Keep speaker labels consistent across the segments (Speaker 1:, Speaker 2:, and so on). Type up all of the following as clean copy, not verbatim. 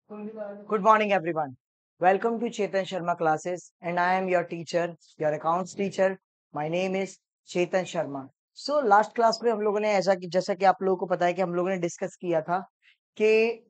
Speaker 1: Good morning, everyone. Welcome to Chetan Sharma classes, and I am your teacher, your accounts teacher. My name is Chetan Sharma. So last class में हम लोगों ने ऐसा कि जैसा कि आप लोगों को पता है कि हम लोगों ने डिस्कस किया था कि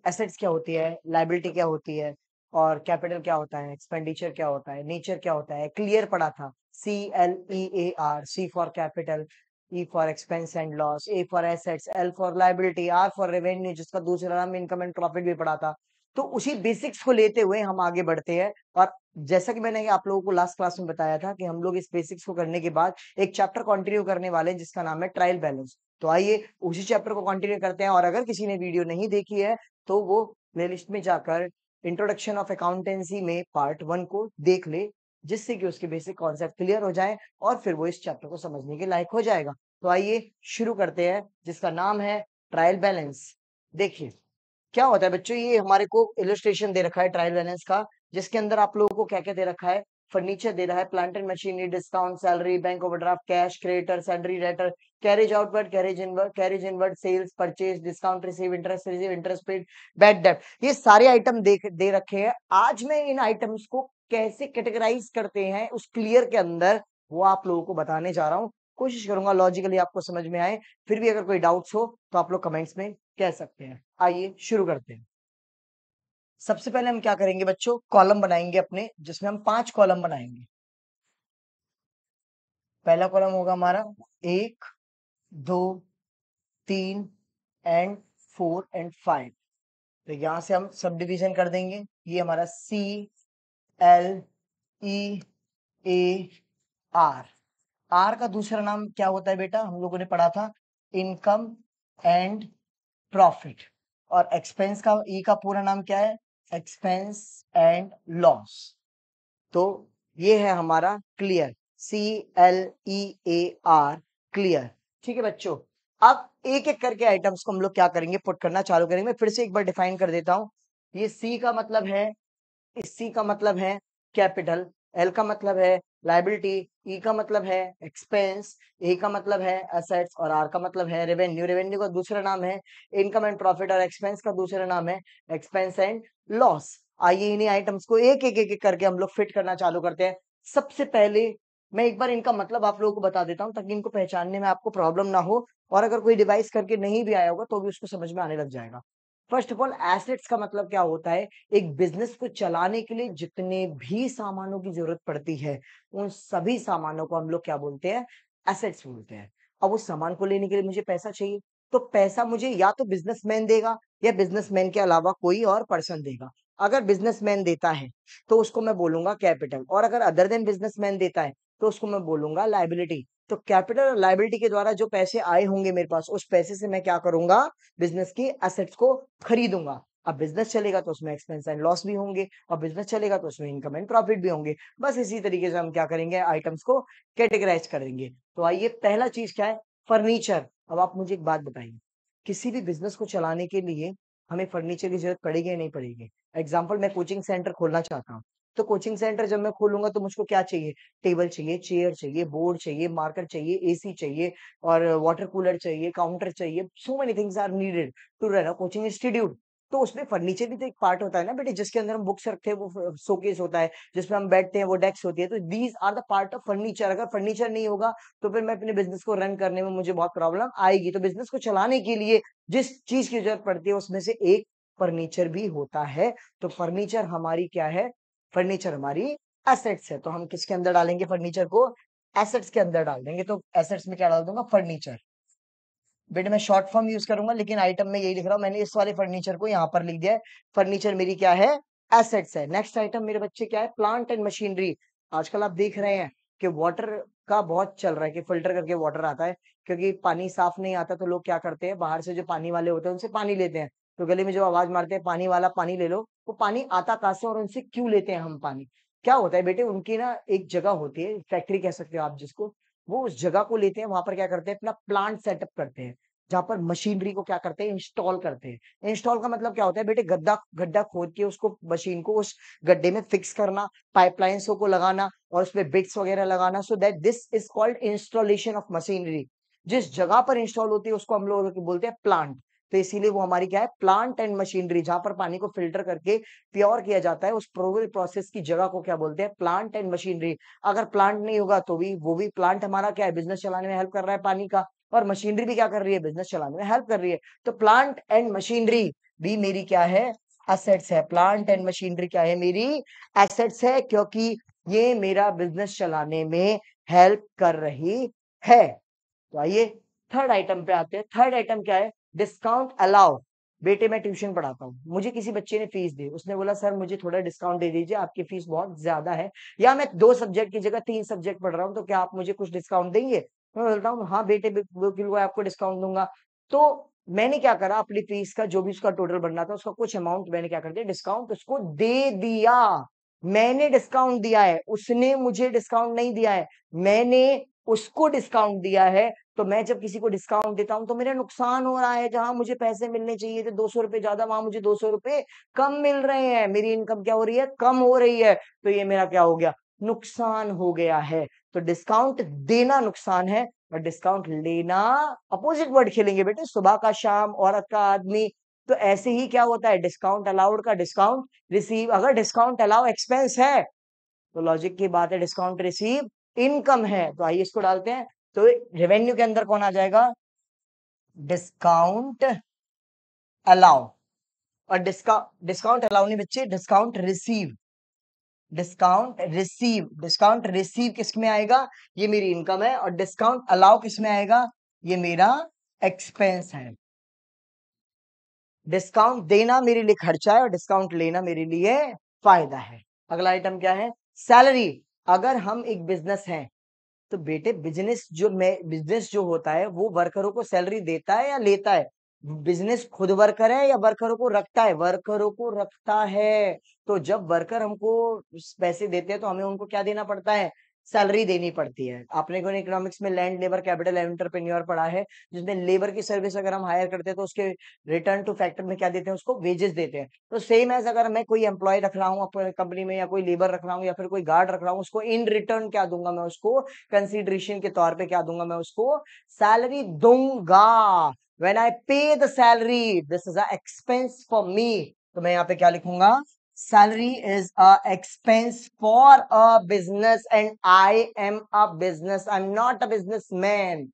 Speaker 1: एसेट्स क्या होती है, लाइबिलिटी क्या होती है और कैपिटल क्या होता है, एक्सपेंडिचर क्या होता है, नेचर क्या होता है, क्लियर पढ़ा था। CLEAR, C for capital, E for expense and loss, A for assets, L for liability, R for revenue, जिसका दूसरा नाम इनकम एंड प्रॉफिट भी पढ़ा था। तो उसी बेसिक्स को लेते हुए हम आगे बढ़ते हैं। और जैसा कि मैंने आप लोगों को लास्ट क्लास में बताया था कि हम लोग इस बेसिक्स को करने के बाद एक चैप्टर कंटिन्यू करने वाले हैं जिसका नाम है ट्रायल बैलेंस। तो आइए उसी चैप्टर को कंटिन्यू करते हैं। और अगर किसी ने वीडियो नहीं देखी है तो वो प्लेलिस्ट में जाकर इंट्रोडक्शन ऑफ अकाउंटेंसी में पार्ट 1 को देख ले, जिससे कि उसके बेसिक कॉन्सेप्ट क्लियर हो जाए और फिर वो इस चैप्टर को समझने के लायक हो जाएगा। तो आइए शुरू करते हैं, जिसका नाम है ट्रायल बैलेंस। देखिए क्या होता है बच्चों, ये हमारे को इलस्ट्रेशन दे रखा है ट्रायल बैलेंस का, जिसके अंदर आप लोगों को क्या क्या दे रखा है। फर्नीचर दे रहा है, plant and machinery, discount, salary, bank overdraft, cash, creditor, salary, debtor, carriage outward, carriage inward, sales, purchase, discount receive, interest paid, bad debt, ये सारे आइटम दे रखे हैं। आज मैं इन आइटम्स को कैसे कैटेगराइज करते हैं उस क्लियर के अंदर, वो आप लोगों को बताने जा रहा हूँ। कोशिश करूंगा लॉजिकली आपको समझ में आए। फिर भी अगर कोई डाउट्स हो तो आप लोग कमेंट्स में कह सकते हैं। आइए शुरू करते हैं। सबसे पहले हम क्या करेंगे बच्चों, कॉलम बनाएंगे अपने, जिसमें हम 5 कॉलम बनाएंगे। पहला कॉलम होगा हमारा 1, 2, 3 एंड 4 एंड 5। तो यहां से हम सब डिवीजन कर देंगे। ये हमारा CLEAR। आर का दूसरा नाम क्या होता है बेटा, हम लोगों ने पढ़ा था इनकम एंड प्रॉफिट। और एक्सपेंस का, ई का पूरा नाम क्या है, एक्सपेंस एंड लॉस। तो ये है हमारा क्लियर, CLEAR, क्लियर। ठीक है बच्चों, अब एक एक करके आइटम्स को हम लोग क्या करेंगे, पुट करना चालू करेंगे। मैं फिर से एक बार डिफाइन कर देता हूं। ये सी का मतलब है, इस सी का मतलब है कैपिटल, एल का मतलब है लाइबिलिटी, ई का मतलब है एक्सपेंस, ए का मतलब है एसेट्स और आर का मतलब है रेवेन्यू। रेवेन्यू का दूसरा नाम है इनकम एंड प्रॉफिट और एक्सपेंस का दूसरा नाम है एक्सपेंस एंड लॉस। आइए इन्हीं आइटम्स को एक एक करके हम लोग फिट करना चालू करते हैं। सबसे पहले मैं एक बार इनका मतलब आप लोगों को बता देता हूँ ताकि इनको पहचानने में आपको प्रॉब्लम ना हो, और अगर कोई डिवाइस करके नहीं भी आया होगा तो भी उसको समझ में आने लग जाएगा। फर्स्ट ऑफ ऑल, एसेट्स का मतलब क्या होता है, एक बिजनेस को चलाने के लिए जितने भी सामानों की जरूरत पड़ती है उन सभी सामानों को हम लोग क्या बोलते हैं, एसेट्स बोलते हैं। अब उस सामान को लेने के लिए मुझे पैसा चाहिए, तो पैसा मुझे या तो बिजनेसमैन देगा या बिजनेसमैन के अलावा कोई और पर्सन देगा। अगर बिजनेसमैन देता है तो उसको मैं बोलूंगा कैपिटल, और अगर अदर देन बिजनेसमैन देता है तो उसको मैं बोलूंगा लाइबिलिटी। तो कैपिटल और लाइबिलिटी के द्वारा जो पैसे आए होंगे मेरे पास, उस पैसे से मैं क्या करूंगा, बिजनेस की एसेट्स को खरीदूंगा। अब बिजनेस चलेगा तो उसमें एक्सपेंस एंड लॉस भी होंगे, और बिजनेस चलेगा तो उसमें इनकम एंड प्रॉफिट भी होंगे। बस इसी तरीके से हम क्या करेंगे, आइटम्स को कैटेगराइज करेंगे। तो आइए पहला चीज क्या है, फर्नीचर। अब आप मुझे एक बात बताइए, किसी भी बिजनेस को चलाने के लिए हमें फर्नीचर की जरूरत पड़ेगी या नहीं पड़ेगी। एग्जाम्पल, मैं कोचिंग सेंटर खोलना चाहता हूँ, तो कोचिंग सेंटर जब मैं खोलूंगा तो मुझको क्या चाहिए, टेबल चाहिए, चेयर चाहिए, बोर्ड चाहिए, मार्कर चाहिए, एसी चाहिए, और वाटर कूलर चाहिए, काउंटर चाहिए। So many things are needed to run a coaching institute. तो उसमें फर्नीचर भी तो एक पार्ट होता है ना बेटे, जिसके अंदर हम बुक्स रखते हैं वो शोकेस होता है, जिसमें हम बैठते हैं वो डेस्क होती है। तो these are the part of furniture. अगर फर्नीचर नहीं होगा तो फिर मैं अपने बिजनेस को रन करने में मुझे बहुत प्रॉब्लम आएगी। तो बिजनेस को चलाने के लिए जिस चीज की जरूरत पड़ती है उसमें से एक फर्नीचर भी होता है। तो फर्नीचर हमारी क्या है, फर्नीचर हमारी एसेट्स है। तो हम किसके अंदर डालेंगे फर्नीचर को, एसेट्स के अंदर डाल देंगे। तो एसेट्स में क्या डाल दूंगा, फर्नीचर। बेटे मैं शॉर्ट फॉर्म यूज करूंगा, लेकिन आइटम में यही लिख रहा हूं, मैंने इस वाले फर्नीचर को यहाँ पर लिख दिया है। फर्नीचर मेरी क्या है, एसेट्स है। नेक्स्ट आइटम मेरे बच्चे क्या है, प्लांट एंड मशीनरी। आजकल आप देख रहे हैं कि वाटर का बहुत चल रहा है कि फिल्टर करके वाटर आता है, क्योंकि पानी साफ नहीं आता। तो लोग क्या करते हैं, बाहर से जो पानी वाले होते हैं उनसे पानी लेते हैं। तो गली में जो आवाज मारते हैं पानी वाला पानी ले लो, वो पानी आता कहां से और उनसे क्यों लेते हैं हम पानी। क्या होता है बेटे, उनकी ना एक जगह होती है, फैक्ट्री कह सकते हो आप जिसको, वो उस जगह को लेते हैं, वहां पर क्या करते हैं, अपना प्लांट सेटअप करते हैं, जहां पर मशीनरी को क्या करते हैं, इंस्टॉल करते हैं। इंस्टॉल का मतलब क्या होता है बेटे, गड्ढा गड्ढा खोद के उसको, मशीन को उस गड्ढे में फिक्स करना, पाइपलाइंस को लगाना और उसमें बिट्स वगैरह लगाना। So that this is called installation of machinery. जिस जगह पर इंस्टॉल होती है उसको हम लोग बोलते हैं प्लांट। तो इसीलिए वो हमारी क्या है, प्लांट एंड मशीनरी, जहां पर पानी को फिल्टर करके प्योर किया जाता है, उस पूरे प्रोसेस की जगह को क्या बोलते हैं, प्लांट एंड मशीनरी। अगर प्लांट नहीं होगा तो भी वो भी प्लांट हमारा क्या है, बिजनेस चलाने में हेल्प कर रहा है पानी का, और मशीनरी भी क्या कर रही है, बिजनेस चलाने में हेल्प कर रही है। तो प्लांट एंड मशीनरी भी मेरी क्या है, एसेट्स है। प्लांट एंड मशीनरी क्या है, मेरी एसेट्स है, क्योंकि ये मेरा बिजनेस चलाने में हेल्प कर रही है। तो आइए थर्ड आइटम पे आते हैं। थर्ड आइटम क्या है, डिस्काउंट अलाउ। बेटे मैं ट्यूशन पढ़ाता हूँ, मुझे किसी बच्चे ने फीस दी, उसने बोला सर मुझे थोड़ा डिस्काउंट दे दीजिए, आपकी फीस बहुत ज्यादा है, या मैं 2 सब्जेक्ट की जगह 3 सब्जेक्ट पढ़ रहा हूँ, तो क्या आप मुझे कुछ डिस्काउंट देंगे। मैं बोलता हूँ हाँ बेटे बिल्कुल आपको डिस्काउंट दूंगा। तो मैंने क्या करा, अपनी फीस का जो भी उसका टोटल बनना था, उसका कुछ अमाउंट मैंने क्या कर दिया, डिस्काउंट उसको दे दिया। मैंने डिस्काउंट दिया है, उसने मुझे डिस्काउंट नहीं दिया है, मैंने उसको डिस्काउंट दिया है। तो मैं जब किसी को डिस्काउंट देता हूं तो मेरा नुकसान हो रहा है, जहां मुझे पैसे मिलने चाहिए थे 200 रुपए ज्यादा, वहां मुझे 200 रुपए कम मिल रहे हैं, मेरी इनकम क्या हो रही है, कम हो रही है। तो ये मेरा क्या हो गया, नुकसान हो गया है। तो डिस्काउंट देना नुकसान है, और डिस्काउंट लेना, अपोजिट वर्ड खेलेंगे बेटे, सुबह का शाम, औरत का आदमी। तो ऐसे ही क्या होता है, डिस्काउंट अलाउड का डिस्काउंट रिसीव। अगर डिस्काउंट अलाउ एक्सपेंस है तो लॉजिक की बात है, डिस्काउंट रिसीव इनकम है। तो आइए इसको डालते हैं। तो रेवेन्यू के अंदर कौन आ जाएगा, डिस्काउंट अलाउ। और डिस्काउंट अलाउ नहीं बच्चे, डिस्काउंट रिसीव। डिस्काउंट रिसीव किस में आएगा, ये मेरी इनकम है, और डिस्काउंट अलाउ किस में आएगा, ये मेरा एक्सपेंस है। डिस्काउंट देना मेरे लिए खर्चा है, और डिस्काउंट लेना मेरे लिए फायदा है। अगला आइटम क्या है, सैलरी। अगर हम एक बिजनेस है, तो बेटे बिजनेस जो होता है वो वर्करों को सैलरी देता है या लेता है, बिजनेस खुद वर्कर है या वर्करों को रखता है, वर्करों को रखता है। तो जब वर्कर हमको पैसे देते हैं तो हमें उनको क्या देना पड़ता है, सैलरी देनी पड़ती है। आपने को इकोनॉमिक्स में लैंड लेबर कैपिटल एंटरप्रेन्योर पढ़ा है, जिसमें लेबर की सर्विस अगर हम हायर करते हैं तो उसके रिटर्न टू फैक्टर में क्या देते हैं, उसको वेजेस देते हैं। तो सेम एज अगर मैं कोई एम्प्लॉय रख रहा हूँ अपने कंपनी में, या कोई लेबर रख रहा हूँ, या फिर कोई गार्ड रख रहा हूँ, उसको इन रिटर्न क्या दूंगा, मैं उसको कंसिडरेशन के तौर पे क्या दूंगा, मैं उसको सैलरी दूंगा। व्हेन आई पे the salary, this is a expense for मी। तो मैं यहाँ पे क्या लिखूंगा, salary is a expense for a business, and I am a business, I'm not a businessman.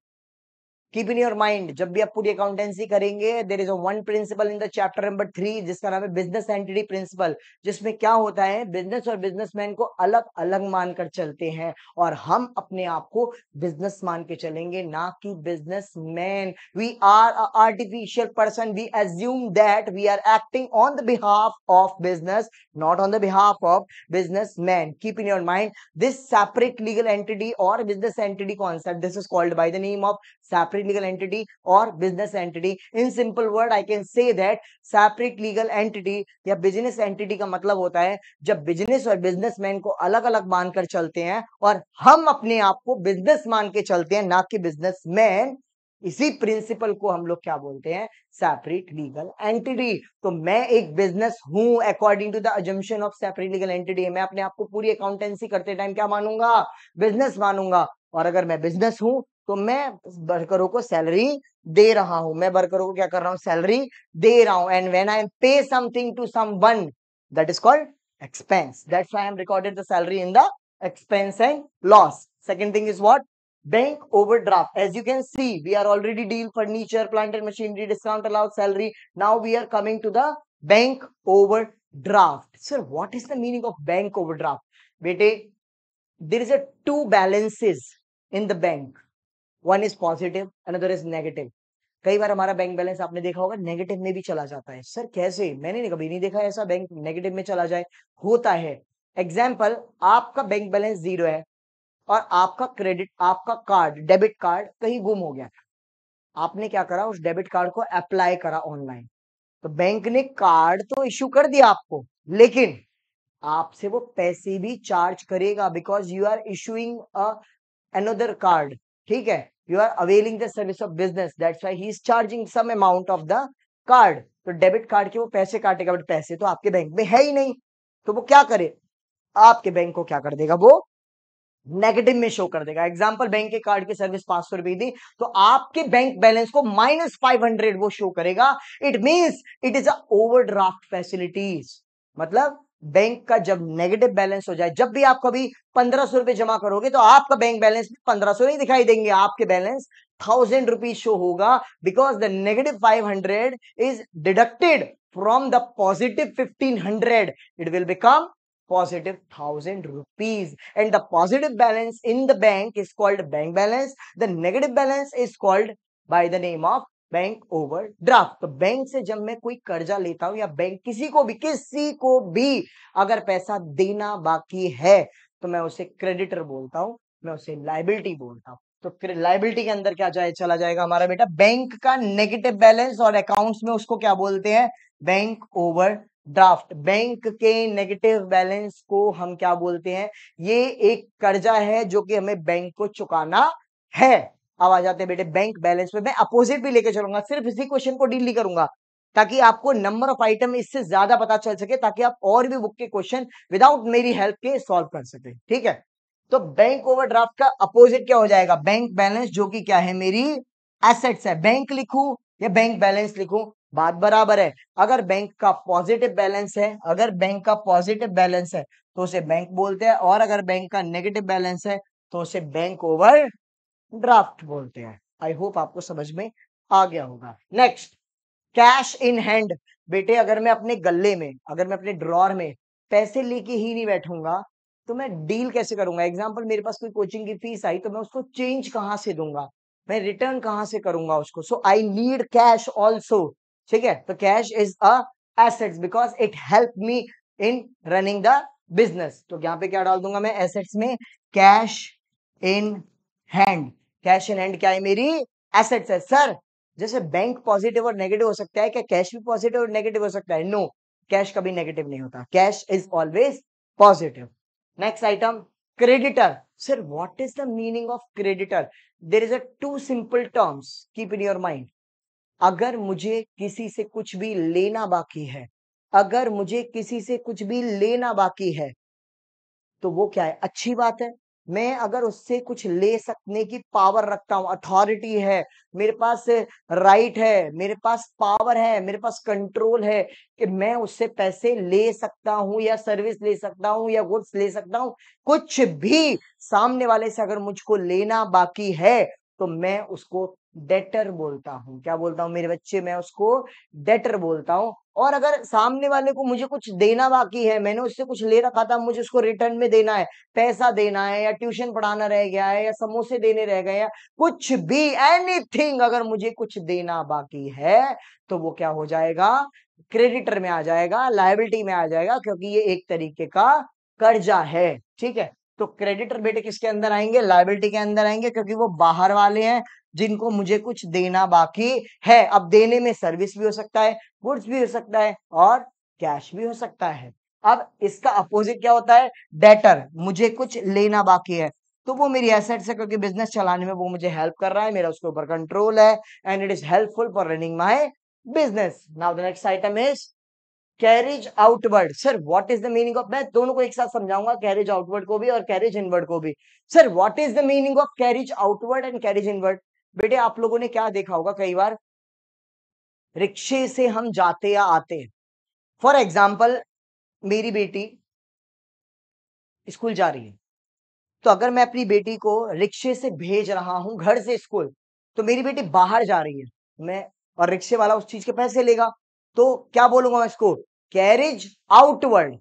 Speaker 1: Keep in your mind, जब भी आप पूरी अकाउंटेंसी करेंगे, there is a one principle in the chapter number 3 जिसका नाम है बिजनेस एंटिटी प्रिंसिपल, जिसमें क्या होता है, बिजनेस और बिजनेसमैन को अलग अलग मानकर चलते हैं, और हम अपने आप को बिजनेस मान के चलेंगे, ना कि businessman. We are a artificial person, we assume that we are acting on the behalf of business, not on the behalf of businessman. Keep in your mind this separate legal entity or business entity concept, this is called by the name of separate legal entity or business entity. In simple word I can say that separate legal entity या business entity का मतलब होता है जब business और businessman को अलग अलग मानकर चलते हैं, और हम अपने आप को बिजनेस मान के चलते हैं, ना कि बिजनेसमैन। इसी प्रिंसिपल को हम लोग क्या बोलते हैं, सेपरेट लीगल एंटिटी। तो मैं एक बिजनेस हूं according to the assumption of separate legal entity, मैं अपने आप को पूरी अकाउंटेंसी करते टाइम क्या मानूंगा, बिजनेस मानूंगा। और अगर मैं बिजनेस हूं तो मैं वर्करों को सैलरी दे रहा हूं, मैं वर्करों को क्या कर रहा हूं, सैलरी दे रहा हूं। And when I pay something to someone, that is called expense, that's why I am recorded the salary in the expense and loss. Second thing is what, bank overdraft. As you can see, we are already deal furniture, plant and machinery, discount allowed, salary. Now we are coming to the bank overdraft. Sir, what is the meaning of bank overdraft? Bete, there is a two balances in the bank. One is positive, another is negative. कई बार हमारा bank balance आपने देखा होगा negative में भी चला जाता है। सर कैसे, मैंने कभी नहीं देखा ऐसा बैंक नेगेटिव में चला जाए, होता है। एग्जाम्पल, आपका बैंक बैलेंस 0 है, और आपका कार्ड, डेबिट कार्ड कहीं गुम हो गया, आपने क्या करा, उस डेबिट कार्ड को अप्लाई करा ऑनलाइन, तो बैंक ने कार्ड तो इश्यू कर दिया आपको, लेकिन आपसे वो पैसे भी चार्ज करेगा, because you are issuing another card, ठीक है, you are availing the service of business, that's why he is charging some amount of the card. तो डेबिट कार्ड के वो पैसे काटेगा, बट पैसे तो आपके बैंक में है ही नहीं, तो वो क्या करे, आपके बैंक को क्या कर देगा, वो नेगेटिव में शो कर देगा। एग्जांपल, बैंक के कार्ड की सर्विस 500 रुपए दी, तो आपके बैंक बैलेंस को -500 वो शो करेगा। It means it is a overdraft facilities. मतलब बैंक का जब नेगेटिव बैलेंस हो जाए, जब भी आप कभी 1500 रुपए जमा करोगे तो आपका बैंक बैलेंस में 1500 नहीं दिखाई देंगे, आपके बैलेंस 1000 रुपीज शो होगा, because the negative 500 is deducted from the positive 1500. It will become positive 1000 rupees, and the positive balance in the bank is called bank balance. The negative balance is called by the name of bank overdraft. तो bank से जब मैं कोई कर्जा लेता हूं या bank किसी को भी अगर पैसा देना बाकी है तो मैं उसे क्रेडिटर बोलता हूं, मैं उसे लाइबिलिटी बोलता हूं। तो लाइबिलिटी के अंदर क्या चला जाएगा हमारा बेटा, बैंक का नेगेटिव बैलेंस, और अकाउंट्स में उसको क्या बोलते हैं, बैंक ओवर ड्राफ्ट। बैंक के नेगेटिव बैलेंस को हम क्या बोलते हैं, ये एक कर्जा है जो कि हमें बैंक को चुकाना है। अब आ जाते हैं बेटे बैंक बैलेंस पे। मैं अपोजिट भी लेके चलूंगा, सिर्फ इसी क्वेश्चन को डील नहीं करूंगा ताकि आपको नंबर ऑफ आइटम इससे ज्यादा पता चल सके, ताकि आप और भी बुक के क्वेश्चन विदाउट मेरी हेल्प के सॉल्व कर सके। ठीक है, तो बैंक ओवरड्राफ्ट का अपोजिट क्या हो जाएगा, बैंक बैलेंस, जो कि क्या है, मेरी एसेट्स है। बैंक लिखूं या बैंक बैलेंस लिखूं, बात बराबर है। अगर बैंक का पॉजिटिव बैलेंस है, अगर बैंक का पॉजिटिव बैलेंस है तो उसे बैंक बोलते हैं, और अगर बैंक का नेगेटिव बैलेंस है तो उसे बैंक ओवर ड्राफ्ट बोलते हैं। आई होप आपको समझ में आ गया होगा। Next, cash in hand. बेटे अगर मैं अपने गल्ले में, अगर मैं अपने ड्रॉर में पैसे लेके ही नहीं बैठूंगा तो मैं डील कैसे करूंगा। एग्जांपल, मेरे पास कोई कोचिंग की फीस आई तो मैं उसको चेंज कहां से दूंगा, मैं रिटर्न कहां से करूंगा उसको। सो आई नीड कैश ऑल्सो। ठीक है, तो cash is a assets because it help me in running the business. तो यहाँ पे क्या डाल दूंगा मैं एसेट्स में, cash in hand. Cash in hand क्या है, मेरी एसेट्स है। सर जैसे बैंक पॉजिटिव और नेगेटिव हो सकता है, क्या कैश भी पॉजिटिव और नेगेटिव हो सकता है? नो, कैश कभी नेगेटिव नहीं होता, cash is always positive. Next item, creditor. Sir what is the meaning of creditor? There is a two simple terms, keep in your mind. अगर मुझे किसी से कुछ भी लेना बाकी है, अगर मुझे किसी से कुछ भी लेना बाकी है तो वो क्या है, अच्छी बात है। मैं अगर उससे कुछ ले सकने की पावर रखता हूं, अथॉरिटी है मेरे पास, राइट है मेरे पास, पावर है मेरे पास, कंट्रोल है कि मैं उससे पैसे ले सकता हूं या सर्विस ले सकता हूं या गुड्स ले सकता हूं, कुछ भी सामने वाले से अगर मुझको लेना बाकी है तो मैं उसको डेटर बोलता हूं। क्या बोलता हूं मेरे बच्चे, मैं उसको डेटर बोलता हूं। और अगर सामने वाले को मुझे कुछ देना बाकी है, मैंने उससे कुछ ले रखा था, मुझे उसको रिटर्न में देना है, पैसा देना है या ट्यूशन पढ़ाना रह गया है या समोसे देने रह गए या कुछ भी, एनीथिंग, अगर मुझे कुछ देना बाकी है तो वो क्या हो जाएगा, क्रेडिटर में आ जाएगा, लायबिलिटी में आ जाएगा, क्योंकि ये एक तरीके का कर्जा है। ठीक है, तो क्रेडिटर बेटे किसके अंदर आएंगे, लायबिलिटी के अंदर आएंगे, क्योंकि वो बाहर वाले हैं जिनको मुझे कुछ देना बाकी है। अब देने में सर्विस भी हो सकता है, गुड्स भी हो सकता है और कैश भी हो सकता है। अब इसका अपोजिट क्या होता है, डेटर, मुझे कुछ लेना बाकी है तो वो मेरी एसेट्स है, क्योंकि बिजनेस चलाने में वो मुझे हेल्प कर रहा है, मेरा उसके ऊपर कंट्रोल है, and it is helpful for running my business. Now the next item is carriage outward. Sir what is the meaning of, मैं दोनों को एक साथ समझाऊंगा, कैरेज आउटवर्ड को भी और कैरेज इनवर्ड को भी। Sir what is the meaning of carriage outward and carriage inward? बेटे आप लोगों ने क्या देखा होगा, कई बार रिक्शे से हम जाते या आते हैं। फॉर एग्जाम्पल, मेरी बेटी स्कूल जा रही है, तो अगर मैं अपनी बेटी को रिक्शे से भेज रहा हूं घर से स्कूल, तो मेरी बेटी बाहर जा रही है, मैं, और रिक्शे वाला उस चीज के पैसे लेगा, तो क्या बोलूंगा मैं इसको, कैरेज आउटवर्ड।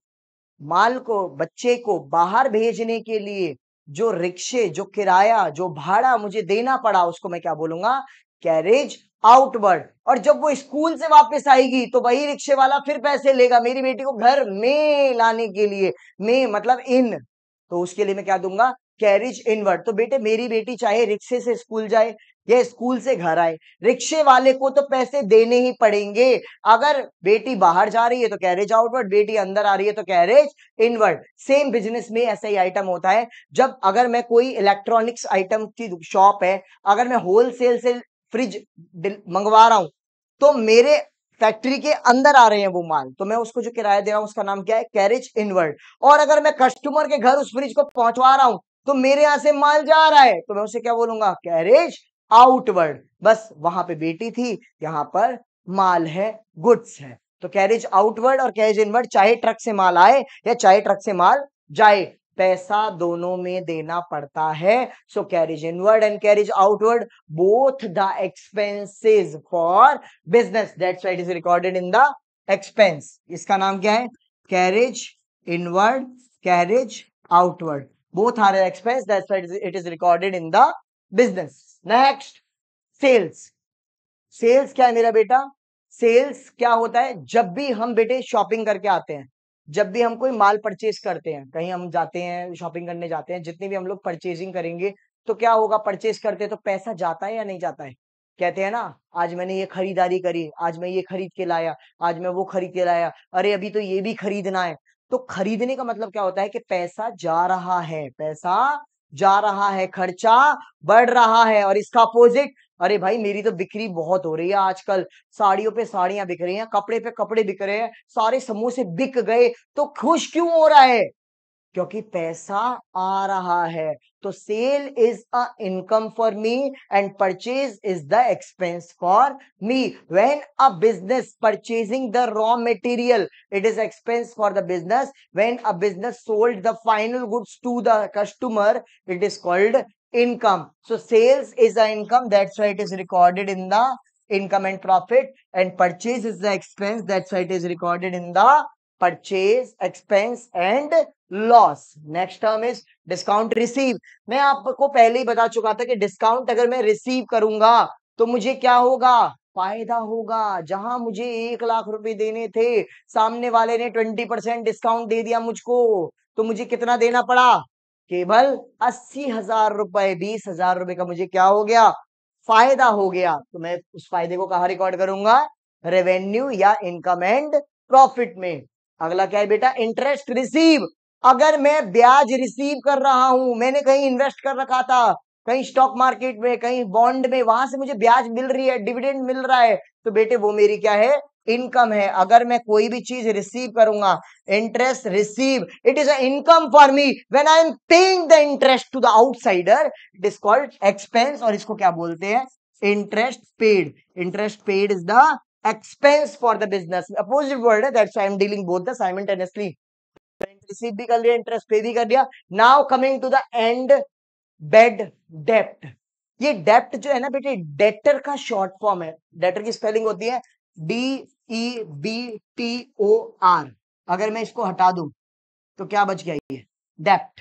Speaker 1: माल को, बच्चे को बाहर भेजने के लिए जो रिक्शे, जो किराया, जो भाड़ा मुझे देना पड़ा, उसको मैं क्या बोलूंगा, कैरेज आउटवर्ड। और जब वो स्कूल से वापस आएगी तो वही रिक्शे वाला फिर पैसे लेगा मेरी बेटी को घर में लाने के लिए, में मतलब इन, तो उसके लिए मैं क्या दूंगा, कैरेज इनवर्ड। तो बेटे मेरी बेटी चाहे रिक्शे से स्कूल जाए या स्कूल से घर आए, रिक्शे वाले को तो पैसे देने ही पड़ेंगे। अगर बेटी बाहर जा रही है तो कैरेज आउटवर्ड, बेटी अंदर आ रही है तो कैरेज इनवर्ड। सेम बिजनेस में ऐसा ही आइटम होता है। जब अगर मैं कोई इलेक्ट्रॉनिक्स आइटम की शॉप है, अगर मैं होलसेल से फ्रिज मंगवा रहा हूं तो मेरे फैक्ट्री के अंदर आ रहे हैं वो माल, तो मैं उसको जो किराया दे रहा हूं उसका नाम क्या है, कैरेज इनवर्ड। और अगर मैं कस्टमर के घर उस फ्रिज को पहुंचवा रहा हूं तो मेरे यहां से माल जा रहा है, तो मैं उसे क्या बोलूंगा, कैरेज आउटवर्ड। बस वहां पे बेटी थी, यहां पर माल है, गुड्स है। तो कैरेज आउटवर्ड और कैरेज इनवर्ड, चाहे ट्रक से माल आए या चाहे ट्रक से माल जाए, पैसा दोनों में देना पड़ता है। So carriage inward and carriage outward, both the expenses for business, that's why it is recorded in the expense. इसका नाम क्या है, carriage inward, carriage outward, both are an expense, that's why it is recorded in the business. Next, sales. Sales क्या है मेरा बेटा, sales क्या होता है, जब भी हम बेटे शॉपिंग करके आते हैं, जब भी हम कोई माल परचेज करते हैं, कहीं हम जाते हैं शॉपिंग करने जाते हैं, जितनी भी हम लोग परचेजिंग करेंगे तो क्या होगा, परचेज करते हैं तो पैसा जाता है या नहीं जाता है। कहते हैं ना, आज मैंने ये खरीदारी करी, आज मैं ये खरीद के लाया, आज मैं वो खरीद के लाया, अरे अभी तो ये भी खरीदना है। तो खरीदने का मतलब क्या होता है कि पैसा जा रहा है, पैसा जा रहा है, खर्चा बढ़ रहा है। और इसका अपोजिट, अरे भाई मेरी तो बिक्री बहुत हो रही है आजकल, साड़ियों पे साड़ियां बिक रही हैं, कपड़े पे कपड़े बिक रहे हैं, सारे समोसे बिक गए, तो खुश क्यों हो रहा है, क्योंकि पैसा आ रहा है। तो sale is a income for me and purchase is the expense for me. When a business purchasing the raw material, it is expense for the business. When a business sold the final goods to the customer, it is called income. So sales is the income, that's why it is recorded in the income and profit, and purchase is the expense, that's why it is recorded in the purchase expense and loss. Next term is discount receive. मैं आपको पहले ही बता चुका था कि discount अगर मैं receive करूंगा तो मुझे क्या होगा, फायदा होगा। जहां मुझे 1 लाख रुपए देने थे, सामने वाले ने 20% डिस्काउंट दे दिया मुझको, तो मुझे कितना देना पड़ा, केवल 80,000 रुपए, 20,000 रुपए का मुझे क्या हो गया, फायदा हो गया। तो मैं उस फायदे को कहां रिकॉर्ड करूंगा, रेवेन्यू या इनकम एंड प्रॉफिट में। अगला क्या है बेटा, इंटरेस्ट रिसीव। अगर मैं ब्याज रिसीव कर रहा हूं, मैंने कहीं इन्वेस्ट कर रखा था, कहीं स्टॉक मार्केट में, कहीं बॉन्ड में, वहां से मुझे ब्याज मिल रही है, डिविडेंड मिल रहा है, तो बेटे वो मेरी क्या है, इनकम है। अगर मैं कोई भी चीज रिसीव करूंगा, interest receive, it is a income for me. When I am paying the interest to the outsider, it is called expense, और इसको क्या बोलते हैं, interest paid. Interest paid is the expense for the business, opposite word है, that's why I am dealing both the simultaneously. Receive भी कर लिया, interest pay भी कर दिया। Now coming to the end, bad डेप्ट। ये डेप्ट जो है ना बेटे, डेटर का शॉर्ट फॉर्म है। डेटर की स्पेलिंग होती है DEBTOR। अगर मैं इसको हटा दूं तो क्या बच गया, ये डेप्ट।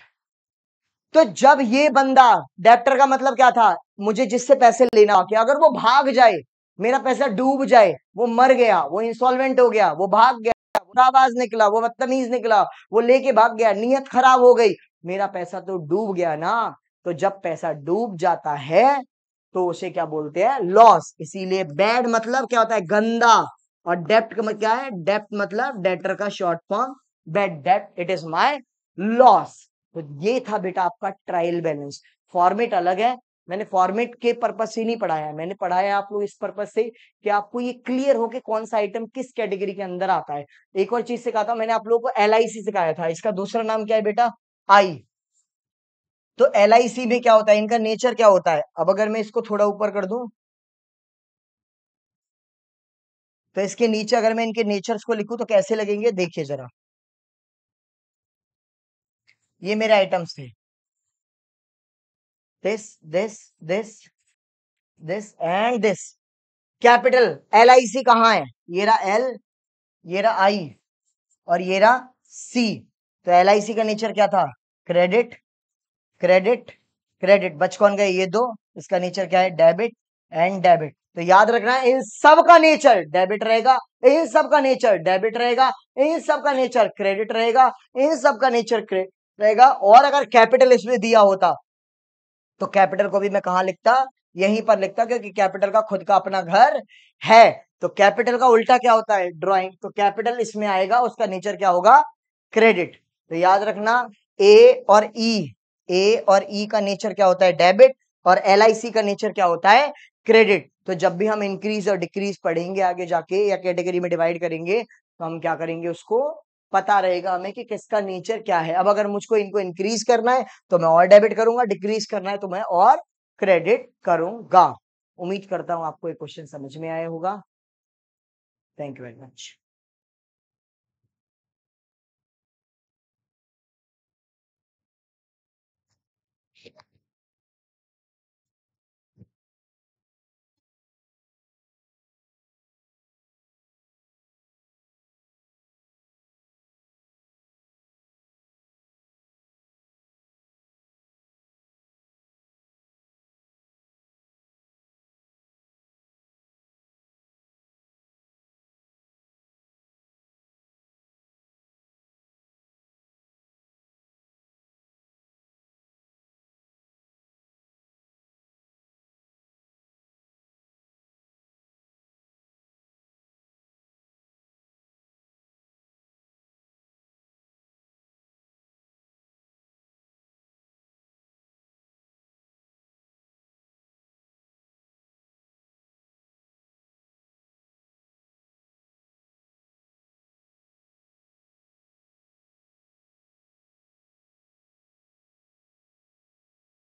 Speaker 1: तो जब ये बंदा, डेप्टर का मतलब क्या था, मुझे जिससे पैसे लेना हो, कि अगर वो भाग जाए, मेरा पैसा डूब जाए, वो मर गया, वो इंसॉल्वेंट हो गया, वो भाग गया, वो आवाज निकला, वो बदतमीज निकला, वो लेके भाग गया, नीयत खराब हो गई, मेरा पैसा तो डूब गया ना। तो जब पैसा डूब जाता है तो उसे क्या बोलते हैं, लॉस। इसीलिए बैड मतलब क्या होता है, गंदा, और डेप्ट का मतलब क्या है, डेप्ट मतलब डेटर का शॉर्ट फॉर्म, बैड डेप्ट, इट इज माय लॉस। तो ये था बेटा आपका ट्रायल बैलेंस। फॉर्मेट अलग है, मैंने फॉर्मेट के पर्पस से नहीं पढ़ाया, मैंने पढ़ाया आप लोग इस पर्पस से कि आपको ये क्लियर हो कि कौन सा आइटम किस कैटेगरी के अंदर आता है। एक और चीज सिखाता हूं, मैंने आप लोगों को LIC सिखाया था, इसका दूसरा नाम क्या है बेटा, आई। तो LIC में क्या होता है, इनका नेचर क्या होता है। अब अगर मैं इसको थोड़ा ऊपर कर दूं तो इसके नीचे अगर मैं इनके नेचर्स को लिखूं तो कैसे लगेंगे, देखिए जरा। ये मेरे आइटम्स थे, this this this this and this. Capital LIC कहाँ है, ये रहा L, ये रहा I, और ये रहा C। तो LIC का नेचर क्या था, क्रेडिट क्रेडिट क्रेडिट। बच कौन गए, ये दो, इसका नेचर क्या है, डेबिट एंड डेबिट। तो याद रखना है, इन सब का नेचर डेबिट रहेगा, इन सब का नेचर डेबिट रहेगा, इन सब का नेचर क्रेडिट रहेगा, इन सब का नेचर क्रेडिट रहेगा। और अगर कैपिटल इसमें दिया होता तो कैपिटल को भी मैं कहां लिखता, यहीं पर लिखता, क्योंकि कैपिटल का खुद का अपना घर है। तो कैपिटल का उल्टा क्या होता है, ड्राइंग। तो कैपिटल इसमें आएगा, उसका नेचर क्या होगा, क्रेडिट। तो याद रखना, ए और ई का नेचर क्या होता है, डेबिट, और LIC का नेचर क्या होता है, क्रेडिट। तो जब भी हम इंक्रीज और डिक्रीज पढ़ेंगे आगे जाके, या कैटेगरी में डिवाइड करेंगे, तो हम क्या करेंगे, उसको पता रहेगा हमें कि किसका नेचर क्या है। अब अगर मुझको इनको इंक्रीज करना है तो मैं और डेबिट करूंगा, डिक्रीज करना है तो मैं और क्रेडिट करूंगा। उम्मीद करता हूं आपको ये क्वेश्चन समझ में आया होगा। Thank you very much.